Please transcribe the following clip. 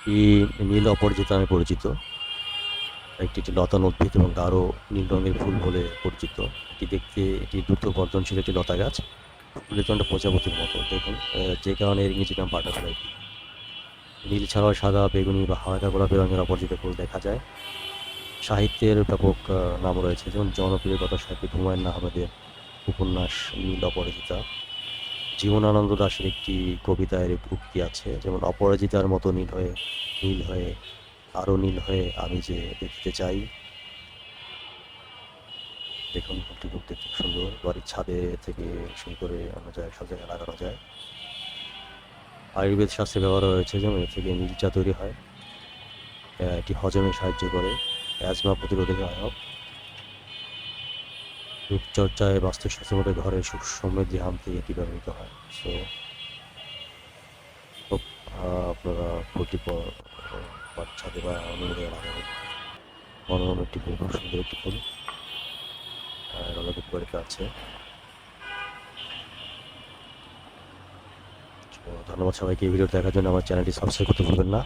নীল অপরাজিতা নামে পরিচিত। একটি লতানো উদ্ভিদ এবং গাঢ় নীল রঙের ফুল বলে পরিচিত। এটি দ্রুত বর্ধনশীল একটি লতা গাছ। ফুলের জন্য প্রজাপতির মতো দেখুন, যে কারণে এর ইংরেজি নাম বাটারফ্লাই। নীল ছাড়াও সাদা, বেগুনি বা হালকা গোলাপি রঙের অপরাজিতা ফুল দেখা যায়। সাহিত্যের ব্যাপক নাম রয়েছে, যেমন জনপ্রিয় কথা সাহিত্যিক হুমায়ুন আহমেদের উপন্যাস নীল অপরাজিতা। জীবনানন্দ দাশের একটি কবিতায় এর উক্তি আছে, যেমন অপরাজিতার মতো নীল হয়ে আরো নীল হয়ে আমি যে দেখিতে চাই। দেখুন ফুলটি খুব দেখতে সুন্দর, বাড়ির ছাদে থেকে শুরু করে অন্য জায়গায় সব জায়গায় লাগানো যায়। আয়ুর্বেদ শাস্ত্রে ব্যবহার হয়েছে, যেমন এর থেকে নীল চা তৈরি হয়। এটি হজমে সাহায্য করে, অ্যাজমা প্রতিরোধে সহায়ক। রূপচর্চায়, বাস্তুশাস্ত্রের মধ্যে ঘরে সুখ সমৃদ্ধি আনতে এটি ব্যবহৃত হয়। সো খুব আপনারা ফুলটি ছাদে বা অন্য জায়গায় লাগাবেন। মনোরম একটি ফুল, খুব সুন্দর একটি ফুল, আমাদের বাড়িতে আছে। তো ধন্যবাদ সবাইকে এই ভিডিও দেখার জন্য। আমার চ্যানেলটি সাবস্ক্রাইব করতে ভুলবেন না।